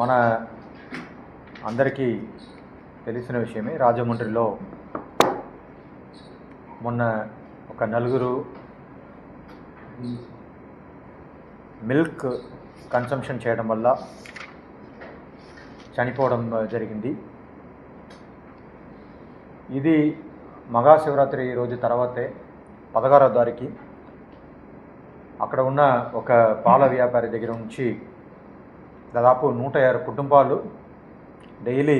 మన అందరికీ తెలిసిన విషయమే. రాజమండ్రిలో మొన్న ఒక నలుగురు మిల్క్ కన్సంప్షన్ చేయడం వల్ల చనిపోవడం జరిగింది. ఇది మహాశివరాత్రి రోజు తర్వాతే 16వ తారీఖు అక్కడ ఉన్న ఒక పాల వ్యాపారి దగ్గర నుంచి దాదాపు 150 కుటుంబాలు డైలీ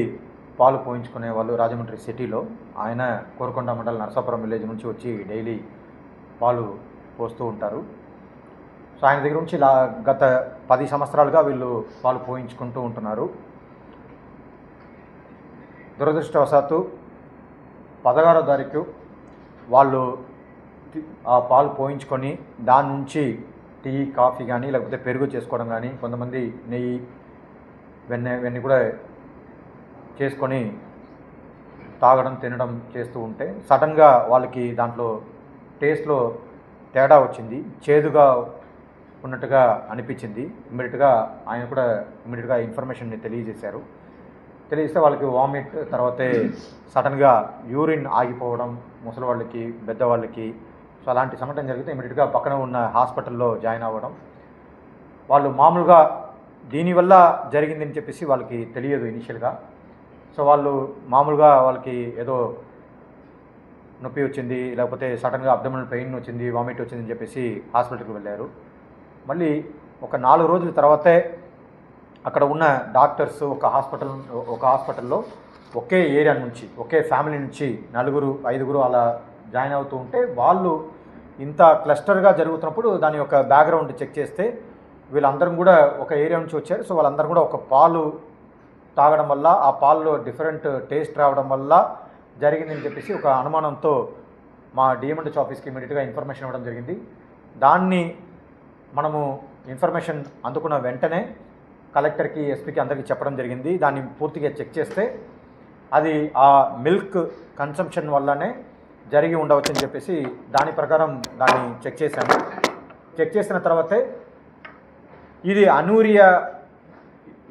పాలు పోయించుకునే వాళ్ళు రాజమండ్రి సిటీలో. ఆయన కోరుకొండ మండల నరసాపురం విలేజ్ నుంచి వచ్చి డైలీ పాలు పోస్తూ ఉంటారు. సో ఆయన దగ్గర నుంచి గత 10 సంవత్సరాలుగా వీళ్ళు పాలు పోయించుకుంటూ ఉంటున్నారు. దురదృష్టవశాత్తు 16వ తారీఖు వాళ్ళు ఆ పాలు పోయించుకొని దాని నుంచి టీ, కాఫీ కానీ లేకపోతే పెరుగు చేసుకోవడం కానీ, కొంతమంది నెయ్యి, ఇవన్నీ కూడా చేసుకొని తాగడం, తినడం చేస్తూ ఉంటే సడన్గా వాళ్ళకి దాంట్లో టేస్ట్లో తేడా వచ్చింది. చేదుగా ఉన్నట్టుగా అనిపించింది. ఆయన కూడా ఇమ్మీడియట్గా ఇన్ఫర్మేషన్ని తెలియజేశారు. తెలియజేస్తే వాళ్ళకి వామిట్, తర్వాతే సడన్గా యూరిన్ ఆగిపోవడం, ముసలి వాళ్ళకి, పెద్దవాళ్ళకి. సో అలాంటి సంఘటన జరిగితే ఇమ్మీడియట్గా పక్కన ఉన్న హాస్పిటల్లో జాయిన్ అవ్వడం. వాళ్ళు మామూలుగా దీనివల్ల జరిగిందని చెప్పేసి వాళ్ళకి తెలియదు ఇనిషియల్గా. సో వాళ్ళు మామూలుగా వాళ్ళకి ఏదో నొప్పి వచ్చింది, లేకపోతే సడన్గా అబ్డమినల్ పెయిన్ వచ్చింది, వామిట్ వచ్చిందని చెప్పేసి హాస్పిటల్కి వెళ్ళారు. మళ్ళీ ఒక 4 రోజుల తర్వాతే అక్కడ ఉన్న డాక్టర్స్ ఒక హాస్పిటల్లో ఒకే ఏరియా నుంచి, ఒకే ఫ్యామిలీ నుంచి 4, 5 అలా జాయిన్ అవుతూ ఉంటే వాళ్ళు ఇంత క్లస్టర్గా జరుగుతున్నప్పుడు దాని యొక్క బ్యాక్గ్రౌండ్ చెక్ చేస్తే వీళ్ళందరం కూడా ఒక ఏరియా నుంచి వచ్చారు. సో వాళ్ళందరూ కూడా ఒక పాలు తాగడం వల్ల, ఆ పాల్లో డిఫరెంట్ టేస్ట్ రావడం వల్ల జరిగిందని చెప్పేసి ఒక అనుమానంతో మా డిఎంఎండ్హెచ్ ఆఫీస్కి ఇమీడియట్గా ఇన్ఫర్మేషన్ ఇవ్వడం జరిగింది. దాన్ని మనము ఇన్ఫర్మేషన్ అందుకున్న వెంటనే కలెక్టర్కి, ఎస్పీకి అందరికీ చెప్పడం జరిగింది. దాన్ని పూర్తిగా చెక్ చేస్తే అది ఆ మిల్క్ కన్సంప్షన్ వల్లనే జరిగి ఉండవచ్చని చెప్పేసి దాని ప్రకారం దాన్ని చెక్ చేశాము. చెక్ చేసిన తర్వాతే ఇది అనూరియా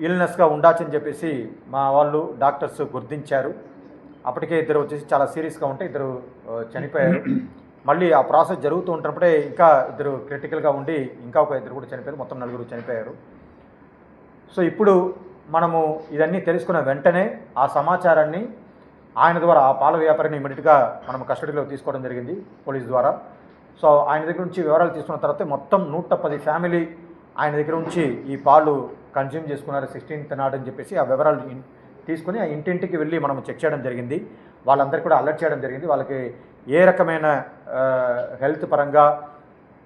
ఇల్నెస్గా ఉండొచ్చని చెప్పేసి మా వాళ్ళు డాక్టర్స్ గుర్తించారు. అప్పటికే 2 వచ్చేసి చాలా సీరియస్గా ఉంటే 2 చనిపోయారు. మళ్ళీ ఆ ప్రాసెస్ జరుగుతూ ఉంటున్నప్పుడే ఇంకా 2 క్రిటికల్గా ఉండి ఇంకా ఒక 2 కూడా చనిపోయారు. మొత్తం 4 చనిపోయారు. సో ఇప్పుడు మనము ఇవన్నీ తెలుసుకున్న వెంటనే ఆ సమాచారాన్ని ఆయన ద్వారా, ఆ పాల వ్యాపారిని ఇమ్మీడియట్గా మనం కస్టడీలో తీసుకోవడం జరిగింది పోలీస్ ద్వారా. సో ఆయన దగ్గర నుంచి వివరాలు తీసుకున్న తర్వాత మొత్తం 110 ఫ్యామిలీ ఆయన దగ్గర నుంచి ఈ పాలు కన్జ్యూమ్ చేసుకున్నారు 16th నాడు అని చెప్పేసి ఆ వివరాలు తీసుకుని ఆ ఇంటింటికి వెళ్ళి మనం చెక్ చేయడం జరిగింది. వాళ్ళందరికీ కూడా అలర్ట్ చేయడం జరిగింది. వాళ్ళకి ఏ రకమైన హెల్త్ పరంగా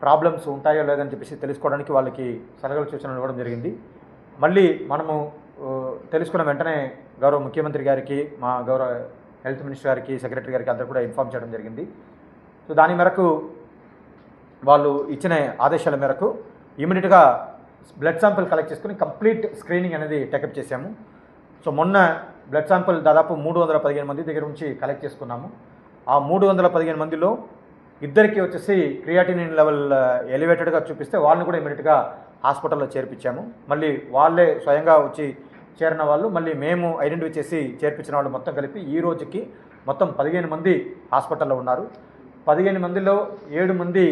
ప్రాబ్లమ్స్ ఉంటాయో లేదని చెప్పేసి తెలుసుకోవడానికి వాళ్ళకి సలహాలు, సూచనలు ఇవ్వడం జరిగింది. మళ్ళీ మనము తెలుసుకున్న వెంటనే గౌరవ ముఖ్యమంత్రి గారికి, మా గౌరవ హెల్త్ మినిస్టర్ గారికి, సెక్రటరీ గారికి అందరూ కూడా ఇన్ఫార్మ్ చేయడం జరిగింది. సో దాని మేరకు వాళ్ళు ఇచ్చిన ఆదేశాల మేరకు ఇమీడియట్గా బ్లడ్ శాంపిల్ కలెక్ట్ చేసుకుని కంప్లీట్ స్క్రీనింగ్ అనేది టేకప్ చేశాము. సో మొన్న బ్లడ్ శాంపిల్ దాదాపు 315 మంది దగ్గర నుంచి కలెక్ట్ చేసుకున్నాము. ఆ 315 మందిలో ఇద్దరికి వచ్చేసి క్రియాటినిన్ లెవెల్ ఎలివేటెడ్గా చూపిస్తే వాళ్ళని కూడా ఇమీడియట్గా హాస్పిటల్లో చేర్పించాము. మళ్ళీ వాళ్ళే స్వయంగా వచ్చి చేరిన వాళ్ళు, మళ్ళీ మేము ఐడెంటిఫై చేసి చేర్పించిన వాళ్ళు మొత్తం కలిపి ఈ రోజుకి మొత్తం 15 మంది హాస్పిటల్లో ఉన్నారు. 15 మందిలో 7 మంది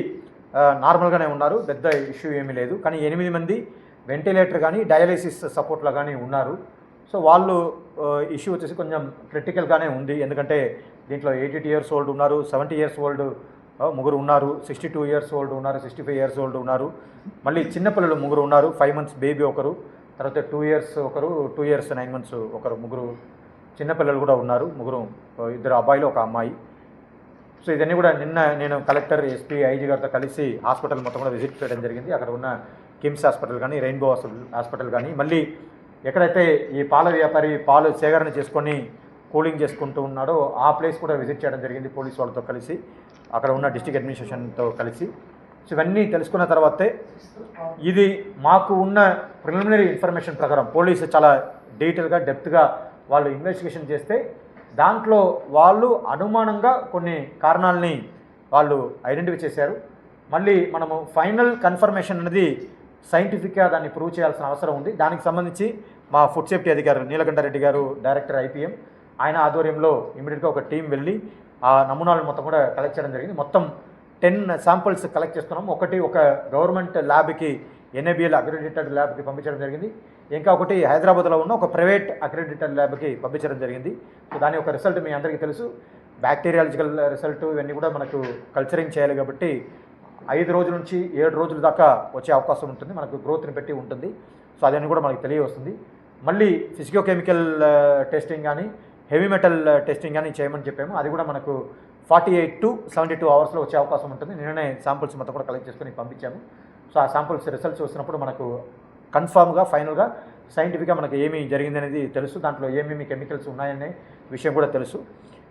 నార్మల్గానే ఉన్నారు, పెద్ద ఇష్యూ ఏమీ లేదు. కానీ 8 మంది వెంటిలేటర్ కానీ డయాలసిస్ సపోర్ట్లో కానీ ఉన్నారు. సో వాళ్ళు ఇష్యూ వచ్చేసి కొంచెం క్రిటికల్గానే ఉంది. ఎందుకంటే దీంట్లో 82 ఇయర్స్ ఓల్డ్ ఉన్నారు, 70 ఇయర్స్ ఓల్డ్ 3 ఉన్నారు, 62 ఇయర్స్ ఓల్డ్ ఉన్నారు, 65 ఇయర్స్ ఓల్డ్ ఉన్నారు. మళ్ళీ చిన్నపిల్లలు 3 ఉన్నారు, 5 months బేబీ ఒకరు, తర్వాత 2 ఇయర్స్ ఒకరు, 2 years 9 months ఒకరు, 3 చిన్నపిల్లలు కూడా ఉన్నారు. 2 అబ్బాయిలు, 1 అమ్మాయి. సో ఇదన్నీ కూడా నిన్న నేను కలెక్టర్, ఎస్పీ, ఐజీ గారితో కలిసి హాస్పిటల్ మొత్తం కూడా విజిట్ చేయడం జరిగింది. అక్కడ ఉన్న కిమ్స్ హాస్పిటల్ కానీ, రెయిన్బో హాస్పిటల్ కానీ, మళ్ళీ ఎక్కడైతే ఈ పాల వ్యాపారి పాలు సేకరణ చేసుకొని కూలింగ్ చేసుకుంటూ ఉన్నాడో ఆ ప్లేస్ కూడా విజిట్ చేయడం జరిగింది పోలీస్ వాళ్ళతో కలిసి, అక్కడ ఉన్న డిస్ట్రిక్ట్ అడ్మినిస్ట్రేషన్తో కలిసి. సో ఇవన్నీ తెలుసుకున్న తర్వాతే ఇది మాకు ఉన్న ప్రిలిమినరీ ఇన్ఫర్మేషన్ ప్రకారం పోలీసు చాలా డీటెయిల్గా, డెప్త్గా వాళ్ళు ఇన్వెస్టిగేషన్ చేస్తే దాంట్లో వాళ్ళు అనుమానంగా కొన్ని కారణాలని వాళ్ళు ఐడెంటిఫై చేశారు. మళ్ళీ మనము ఫైనల్ కన్ఫర్మేషన్ అనేది సైంటిఫిక్గా దాన్ని ప్రూవ్ చేయాల్సిన అవసరం ఉంది. దానికి సంబంధించి మా ఫుడ్ సేఫ్టీ అధికారి నీలకంఠారెడ్డి గారు, డైరెక్టర్ IPM, ఆయన ఆధ్వర్యంలో ఇమీడియట్గా ఒక టీం వెళ్ళి ఆ నమూనాలను మొత్తం కూడా కలెక్ట్ చేయడం జరిగింది. మొత్తం 10 శాంపిల్స్ కలెక్ట్ చేసుకున్నాము. ఒక గవర్నమెంట్ ల్యాబ్కి, NABL అక్రెడిటెడ్ ల్యాబ్కి పంపించడం జరిగింది. ఇంకా ఒకటి హైదరాబాద్లో ఉన్న ఒక ప్రైవేట్ అక్రెడిటెడ్ ల్యాబ్కి పంపించడం జరిగింది. సో దాని యొక్క రిజల్ట్ మీ అందరికీ తెలుసు. బ్యాక్టీరియాలజికల్ రిజల్ట్ ఇవన్నీ కూడా మనకు కల్చరింగ్ చేయాలి కాబట్టి 5 రోజుల నుంచి 7 రోజుల దాకా వచ్చే అవకాశం ఉంటుంది. మనకు గ్రోత్ని పెట్టి ఉంటుంది. సో అదన్నీ కూడా మనకు తెలియవస్తుంది. మళ్ళీ ఫిజికోకెమికల్ టెస్టింగ్ కానీ, హెవీ మెటల్ టెస్టింగ్ కానీ చేయమని చెప్పాము. అది కూడా మనకు 48 to 72 అవర్స్లో వచ్చే అవకాశం ఉంటుంది. నిన్ననే శాంపుల్స్ మొత్తం కూడా కలెక్ట్ చేసుకొని పంపించాము. సో ఆ శాంపుల్స్ రిజల్ట్స్ వచ్చినప్పుడు మనకు కన్ఫామ్గా, ఫైనల్గా, సైంటిఫిక్గా మనకు ఏమి జరిగింది అనేది తెలుసు. దాంట్లో ఏమేమి కెమికల్స్ ఉన్నాయనే విషయం కూడా తెలుసు.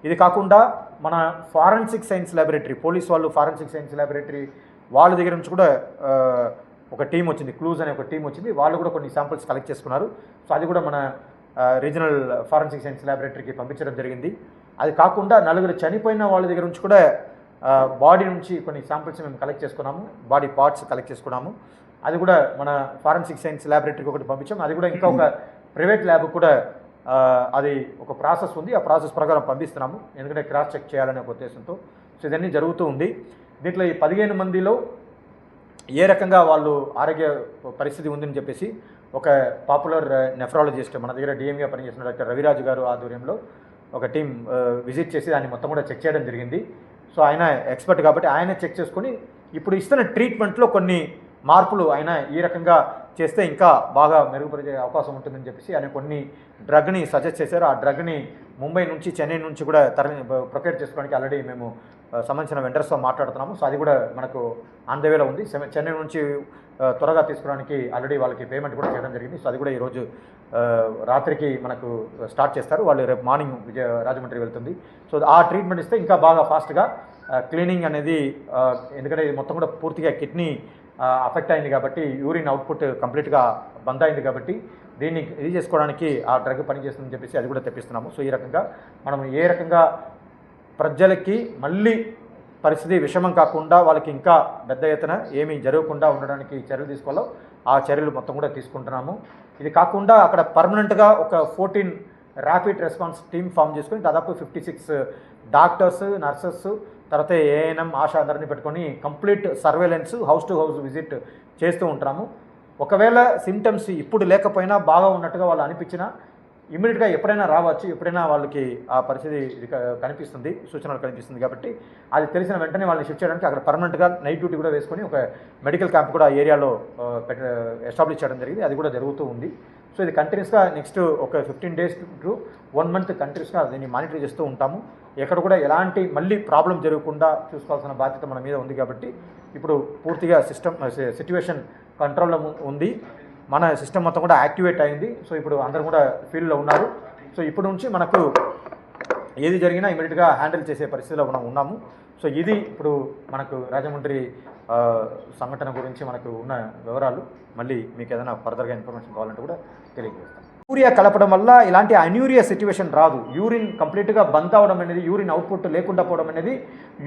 ఇది కాకుండా మన ఫారెన్సిక్ సైన్స్ ల్యాబొరేటరీ, పోలీస్ వాళ్ళు ఫారెన్సిక్ సైన్స్ ల్యాబొరేటరీ వాళ్ళ దగ్గర నుంచి కూడా ఒక టీం వచ్చింది, క్లూజ్ అనే ఒక టీం వచ్చింది. వాళ్ళు కూడా కొన్ని శాంపుల్స్ కలెక్ట్ చేసుకున్నారు. సో అది కూడా మన రీజనల్ ఫారెన్సిక్ సైన్స్ ల్యాబొరేటరీకి పంపించడం జరిగింది. అది కాకుండా 4 చనిపోయిన వాళ్ళ దగ్గర నుంచి కూడా బాడీ నుంచి కొన్ని శాంపుల్స్ మేము కలెక్ట్ చేసుకున్నాము, బాడీ పార్ట్స్ కలెక్ట్ చేసుకున్నాము. అది కూడా మన ఫారెన్సిక్ సైన్స్ ల్యాబొరేటరీకి ఒకటి పంపించాము. అది కూడా ఇంకా ఒక ప్రైవేట్ ల్యాబ్ కూడా అది ఒక ప్రాసెస్ ఉంది. ఆ ప్రాసెస్ ప్రకారం పంపిస్తున్నాము, ఎందుకంటే క్రాస్ చెక్ చేయాలనే ఒక ఉద్దేశంతో. సో ఇదన్నీ జరుగుతూ ఉంది. దీంట్లో ఈ 15 మందిలో ఏ రకంగా వాళ్ళు ఆరోగ్య పరిస్థితి ఉందని చెప్పేసి ఒక పాపులర్ నెఫ్రాలజిస్ట్ మన దగ్గర DMగా పనిచేసిన డాక్టర్ రవిరాజు గారు ఆధ్వర్యంలో ఒక టీం విజిట్ చేసి దాన్ని మొత్తం కూడా చెక్ చేయడం జరిగింది. సో ఆయన ఎక్స్పర్ట్ కాబట్టి ఆయన చెక్ చేసుకొని ఇప్పుడు ఇస్తున్న ట్రీట్మెంట్లో కొన్ని మార్పులు ఆయన ఈ రకంగా చేస్తే ఇంకా బాగా మెరుగుపరిచే అవకాశం ఉంటుందని చెప్పేసి ఆయన కొన్ని డ్రగ్ని సజెస్ట్ చేశారు. ఆ డ్రగ్ని ముంబై నుంచి, చెన్నై నుంచి కూడా ప్రొక్యూర్ చేసుకోవడానికి ఆల్రెడీ మేము సంబంధించిన వెండర్స్తో మాట్లాడుతున్నాము. సో అది కూడా మనకు ఆన్ ద వేలో ఉంది. చెన్నై నుంచి త్వరగా తీసుకోవడానికి ఆల్రెడీ వాళ్ళకి పేమెంట్ కూడా చేయడం జరిగింది. సో అది కూడా ఈరోజు రాత్రికి మనకు స్టార్ట్ చేస్తారు. వాళ్ళు రేపు మార్నింగ్ రాజమండ్రి వెళ్తుంది. సో ఆ ట్రీట్మెంట్ ఇస్తే ఇంకా బాగా ఫాస్ట్గా క్లీనింగ్ అనేది, ఎందుకంటే ఇది మొత్తం కూడా పూర్తిగా కిడ్నీ అఫెక్ట్ అయింది కాబట్టి, యూరిన్ అవుట్పుట్ కంప్లీట్గా బంద్ అయింది కాబట్టి దీన్ని ఇది చేసుకోవడానికి ఆ డ్రగ్ పనిచేస్తుందని చెప్పేసి అది కూడా తెప్పిస్తున్నాము. సో ఈ రకంగా మనం ఏ రకంగా ప్రజలకి మళ్ళీ పరిస్థితి విషమం కాకుండా వాళ్ళకి ఇంకా పెద్ద ఎత్తున ఏమీ జరగకుండా ఉండడానికి చర్యలు తీసుకోవాలో ఆ చర్యలు మొత్తం కూడా తీసుకుంటున్నాము. ఇది కాకుండా అక్కడ పర్మనెంట్గా ఒక 14 ర్యాపిడ్ రెస్పాన్స్ టీమ్ ఫామ్ చేసుకొని దాదాపు 56 డాక్టర్స్, నర్సెస్, తర్వాత ANM, ఆశా అందరినీ పెట్టుకొని complete surveillance, house to house visit చేస్తూ ఉంటాము. ఒకవేళ సిమ్టమ్స్ ఇప్పుడు లేకపోయినా బాగా ఉన్నట్టుగా వాళ్ళు అనిపించినా ఇమీడియట్గా ఎప్పుడైనా రావచ్చు, ఎప్పుడైనా వాళ్ళకి ఆ పరిస్థితి కనిపిస్తుంది, సూచనలు కనిపిస్తుంది కాబట్టి అది తెలిసిన వెంటనే వాళ్ళని షిఫ్ట్ చేయడానికి అక్కడ పర్మనెంట్గా నైట్ డ్యూటీ కూడా వేసుకొని ఒక మెడికల్ క్యాంప్ కూడా ఏరియాలో ఎస్టాబ్లిష్ చేయడం జరిగింది. అది కూడా జరుగుతూ ఉంది. సో ఇది కంటిన్యూస్గా నెక్స్ట్ ఒక 15 days to 1 month కంటిన్యూస్గా దీన్ని మానిటర్ చేస్తూ ఉంటాము. ఎక్కడ కూడా ఎలాంటి మళ్ళీ ప్రాబ్లం జరగకుండా చూసుకోవాల్సిన బాధ్యత మన మీద ఉంది కాబట్టి ఇప్పుడు పూర్తిగా సిట్యుయేషన్ కంట్రోల్లో ఉంది. మన సిస్టమ్ మొత్తం కూడా యాక్టివేట్ అయింది. సో ఇప్పుడు అందరూ కూడా ఫీల్డ్లో ఉన్నారు. సో ఇప్పుడు నుంచి మనకు ఏది జరిగినా ఇమీడియట్గా హ్యాండిల్ చేసే పరిస్థితిలో మనం ఉన్నాము. సో ఇది ఇప్పుడు మనకు రాజమండ్రి సంఘటన గురించి మనకు ఉన్న వివరాలు. మళ్ళీ మీకు ఏదైనా ఫర్దర్గా ఇన్ఫర్మేషన్ కావాలంటే కూడా తెలియజేస్తాం. యూరియా కలపడం వల్ల ఇలాంటి అన్యూరియా సిట్యువేషన్ రాదు. యూరిన్ కంప్లీట్గా బంద్ అవ్వడం అనేది, యూరిన్ అవుట్పుట్ లేకుండా పోవడం అనేది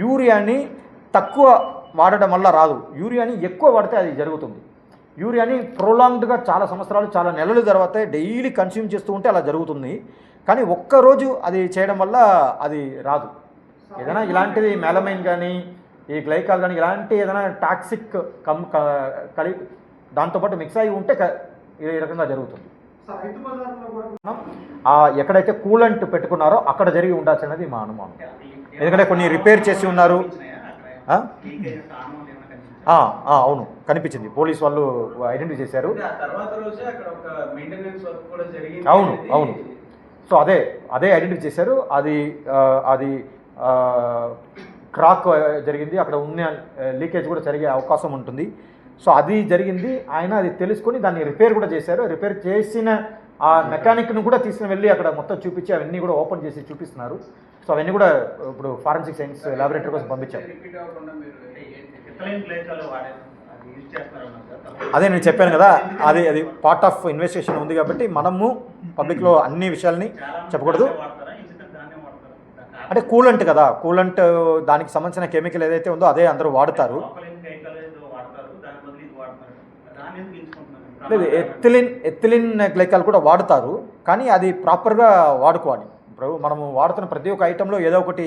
యూరియాని తక్కువ వాడడం వల్ల రాదు. యూరియాని ఎక్కువ వాడితే అది జరుగుతుంది. యూరియాని ప్రొలాంగ్డ్గా చాలా సంవత్సరాలు, చాలా నెలల తర్వాత డైలీ కన్స్యూమ్ చేస్తూ ఉంటే అలా జరుగుతుంది. కానీ ఒక్కరోజు అది చేయడం వల్ల అది రాదు. ఏదైనా ఇలాంటిది మెలమైన్ కానీ, ఈ గ్లైకాల్ కానీ ఇలాంటి ఏదైనా టాక్సిక్ దాంతోపాటు మిక్స్ అయి ఉంటే ఈ రకంగా జరుగుతుంది. ఎక్కడైతే కూలెంట్ పెట్టుకున్నారో అక్కడ జరిగి ఉండొచ్చు అనేది మా అనుమానం. ఎందుకంటే కొన్ని రిపేర్ చేసి ఉన్నారు. అవును, కనిపించింది. పోలీస్ వాళ్ళు ఐడెంటిఫై చేశారు. అవును అవును. సో అదే ఐడెంటిఫై చేశారు. అది క్రాక్ జరిగింది, అక్కడ ఉన్న లీకేజ్ కూడా జరిగే అవకాశం ఉంటుంది. సో అది జరిగింది. ఆయన అది తెలుసుకొని దాన్ని రిపేర్ కూడా చేశారు. రిపేర్ చేసిన ఆ మెకానిక్ను కూడా తీసుకుని వెళ్ళి అక్కడ మొత్తం చూపించి అవన్నీ కూడా ఓపెన్ చేసి చూపిస్తున్నారు. సో అవన్నీ కూడా ఇప్పుడు ఫారెన్సిక్ సైన్స్ ల్యాబొరేటరీ కోసం పంపించారు. అదే నేను చెప్పాను కదా, అది పార్ట్ ఆఫ్ ఇన్వెస్టిగేషన్ ఉంది కాబట్టి మనము పబ్లిక్లో అన్ని విషయాల్ని చెప్పకూడదు. అంటే కూలంట్ కదా, కూలంట్ దానికి సంబంధించిన కెమికల్ ఏదైతే ఉందో అదే అందరూ వాడతారు. లేదు, ఎథిలిన్ గ్లైకాల్ కూడా వాడుతారు, కానీ అది ప్రాపర్గా వాడుకోవాలి. ఇప్పుడు మనము వాడుతున్న ప్రతి ఒక్క ఐటెంలో ఏదో ఒకటి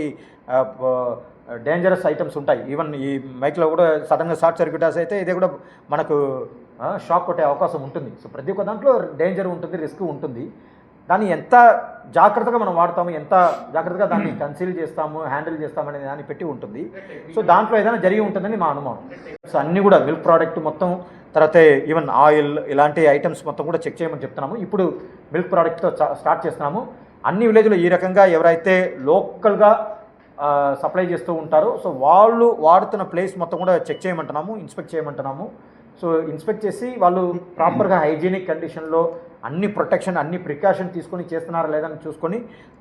డేంజరస్ ఐటమ్స్ ఉంటాయి. ఈవెన్ ఈ మైక్లో కూడా సడన్గా షార్ట్ సర్క్యూటర్స్ అయితే ఇదే కూడా మనకు షాక్ కొట్టే అవకాశం ఉంటుంది. సో ప్రతి ఒక్క దాంట్లో డేంజర్ ఉంటుంది, రిస్క్ ఉంటుంది. దాన్ని ఎంత జాగ్రత్తగా మనం వాడతాము, ఎంత జాగ్రత్తగా దాన్ని కన్సీల్ చేస్తాము, హ్యాండిల్ చేస్తాము అనే దాన్ని పెట్టి ఉంటుంది. సో దాంట్లో ఏదైనా జరిగి ఉంటుందని మా అనుమానం. సో అన్నీ కూడా మిల్క్ ప్రోడక్ట్ మొత్తం, తర్వాత ఈవెన్ ఆయిల్ ఇలాంటి ఐటమ్స్ మొత్తం కూడా చెక్ చేయమని చెప్తున్నాము. ఇప్పుడు మిల్క్ ప్రోడక్ట్తో స్టార్ట్ చేస్తున్నాము. అన్ని విలేజ్లో ఈ రకంగా ఎవరైతే లోకల్గా సప్లై చేస్తూ ఉంటారో సో వాళ్ళు వాడుతున్న ప్లేస్ మొత్తం కూడా చెక్ చేయమంటున్నాము, ఇన్స్పెక్ట్ చేయమంటున్నాము. సో ఇన్స్పెక్ట్ చేసి వాళ్ళు ప్రాపర్గా హైజీనిక్ కండిషన్లో అన్ని ప్రొటెక్షన్, అన్ని ప్రికాషన్ తీసుకొని చేస్తున్నారా లేదని చూసుకొని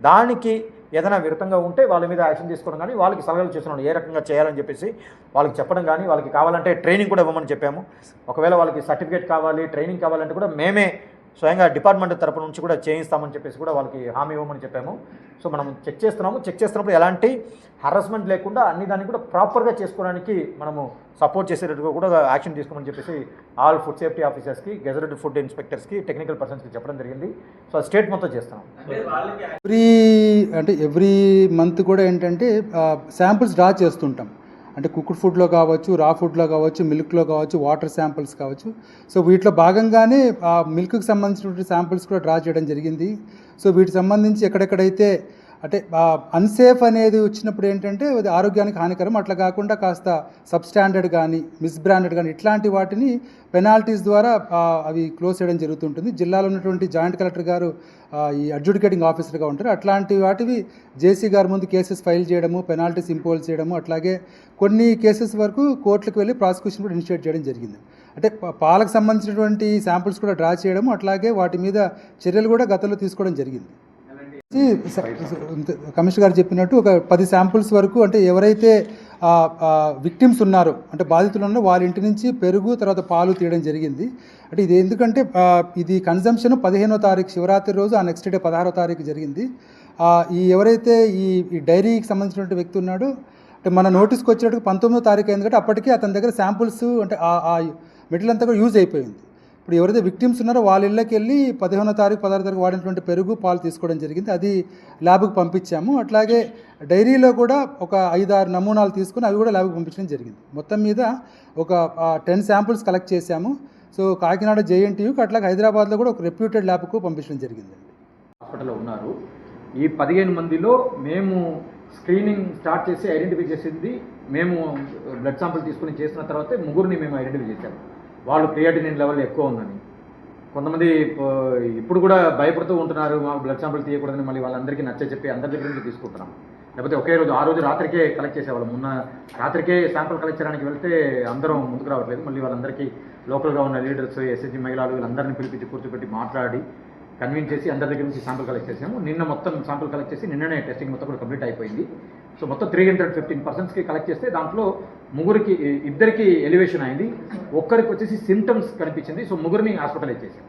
దానికి ఏదైనా విరుతంగా ఉంటే వాళ్ళ మీద యాక్షన్ తీసుకోవడం కానీ, వాళ్ళకి సలహాలు చేస్తున్నాం ఏ రకంగా చేయాలని చెప్పేసి వాళ్ళకి చెప్పడం కానీ, వాళ్ళకి కావాలంటే ట్రైనింగ్ కూడా ఇవ్వమని చెప్పాము. ఒకవేళ వాళ్ళకి సర్టిఫికేట్ కావాలి, ట్రైనింగ్ కావాలంటే కూడా మేమే స్వయంగా డిపార్ట్మెంట్ తరపు నుంచి కూడా చేయిస్తామని చెప్పేసి కూడా వాళ్ళకి హామీ ఇవ్వమని చెప్పాము. సో మనం చెక్ చేస్తున్నప్పుడు ఎలాంటి హరాస్మెంట్ లేకుండా అన్ని దాన్ని కూడా ప్రాపర్గా చేసుకోవడానికి మనము సపోర్ట్ చేసేటట్టుగా కూడా యాక్షన్ తీసుకోమని చెప్పేసి ఆల్ ఫుడ్ సేఫ్టీ ఆఫీసర్స్కి, గెజెటెడ్ ఫుడ్ ఇన్స్పెక్టర్స్కి, టెక్నికల్ పర్సన్స్కి చెప్పడం జరిగింది. సో స్టేట్ మొత్తం చేస్తున్నాం. ఎవ్రీ మంత్ కూడా ఏంటంటే శాంపిల్స్ డ్రా చేస్తుంటాం. అంటే కుక్డ్ ఫుడ్లో కావచ్చు, రా ఫుడ్లో కావచ్చు, మిల్క్లో కావచ్చు, వాటర్ శాంపిల్స్ కావచ్చు. సో వీటిలో భాగంగానే మిల్క్కి సంబంధించినటువంటి శాంపిల్స్ కూడా డ్రా చేయడం జరిగింది. సో వీటికి సంబంధించి ఎక్కడెక్కడైతే అంటే అన్సేఫ్ అనేది వచ్చినప్పుడు ఏంటంటే అది ఆరోగ్యానికి హానికరం, అట్లా కాకుండా కాస్త సబ్స్టాండర్డ్ కానీ, మిస్బ్రాండెడ్ కానీ ఇట్లాంటి వాటిని పెనాల్టీస్ ద్వారా అవి క్లోజ్ చేయడం జరుగుతుంటుంది. జిల్లాలో ఉన్నటువంటి జాయింట్ కలెక్టర్ గారు ఈ అడ్జుడికేటింగ్ ఆఫీసర్గా ఉంటారు. అట్లాంటి వాటివి జేసీ గారి ముందు కేసెస్ ఫైల్ చేయడము, పెనాల్టీస్ ఇంపోజ్ చేయడము, అట్లాగే కొన్ని కేసెస్ వరకు కోర్టులకు వెళ్ళి ప్రాసిక్యూషన్ కూడా ఇనిషియేట్ చేయడం జరిగింది. అంటే పాలకు సంబంధించినటువంటి శాంపుల్స్ కూడా డ్రా చేయడము, అట్లాగే వాటి మీద చర్యలు కూడా గతంలో తీసుకోవడం జరిగింది. కమిషనర్ గారు చెప్పినట్టు ఒక 10 శాంపుల్స్ వరకు అంటే ఎవరైతే విక్టిమ్స్ ఉన్నారో అంటే బాధితులు ఉన్నారో వాళ్ళ ఇంటి నుంచి పెరుగు తర్వాత పాలు తీయడం జరిగింది. అంటే ఇది ఎందుకంటే ఇది కన్జంప్షన్ 15వ తారీఖు శివరాత్రి రోజు, ఆ నెక్స్ట్ డే 16వ తారీఖు జరిగింది. ఈ ఎవరైతే ఈ డైరీకి సంబంధించినటువంటి వ్యక్తి ఉన్నాడో అంటే మన నోటీస్కి వచ్చేటప్పుడు 19వ తారీఖు అయింది కాబట్టి అప్పటికే అతని దగ్గర శాంపుల్స్ అంటే ఆ మెటీరియల్ అంతా కూడా యూజ్ అయిపోయింది. ఇప్పుడు ఎవరైతే విక్టిమ్స్ ఉన్నారో వాళ్ళ ఇళ్ళకి వెళ్ళి 15వ తారీఖు 16వ తారీఖు వాడినటువంటి పెరుగు పాలు తీసుకోవడం జరిగింది. అది ల్యాబ్కి పంపించాము. అట్లాగే డైరీలో కూడా ఒక 5-6 నమూనాలు తీసుకుని అవి కూడా ల్యాబ్కి పంపించడం జరిగింది. మొత్తం మీద ఒక 10 శాంపుల్స్ కలెక్ట్ చేశాము. సో కాకినాడ జేఎన్టీయూకి అట్లాగే హైదరాబాద్లో కూడా ఒక రెప్యూటెడ్ ల్యాబ్కు పంపించడం జరిగిందండి. హాస్పిటల్లో ఉన్నారు. ఈ 15 మందిలో మేము స్క్రీనింగ్ స్టార్ట్ చేసి ఐడెంటిఫై చేసింది మేము బ్లడ్ శాంపుల్ తీసుకుని చేసిన తర్వాత 3 మేము ఐడెంటిఫై చేశాము. వాళ్ళు క్రియాటినిన్ లెవెల్ ఎక్కువ ఉందని. కొంతమంది ఇప్పుడు కూడా భయపడుతూ ఉంటున్నారు, మాకు బ్లడ్ శాంపుల్ తీయకూడదని. మళ్ళీ వాళ్ళందరికీ చెప్పి అందరి దగ్గర నుంచి తీసుకుంటున్నాం. లేకపోతే ఒకే రోజు ఆ రోజు రాత్రికే కలెక్ట్ చేసేవాళ్ళం. మొన్న రాత్రికే శాంపుల్ కలెక్ట్ చేయడానికి వెళ్తే అందరం ముందుకు రావట్లేదు. మళ్ళీ వాళ్ళందరికీ లోకల్గా ఉన్న లీడర్స్, ఎస్ఎస్జీ మహిళలు వీళ్ళందరినీ పిలిపించి కూర్చోబెట్టి మాట్లాడి కన్విన్స్ చేసి అందరి దగ్గర నుంచి శాంపుల్ కలెక్ట్ చేసాము. నిన్న మొత్తం శాంపుల్ కలెక్ట్ చేసి నిన్ననే టెస్టింగ్ మొత్తం కూడా కంప్లీట్ అయిపోయింది. సో మొత్తం 315 పర్సన్స్కి కలెక్ట్ చేస్తే దాంట్లో 2కి ఎలివేషన్ అయింది. ఒక్కరికి వచ్చేసి సిమ్టమ్స్ కనిపించింది. సో 3ని హాస్పిటలైజ్ చేసాం.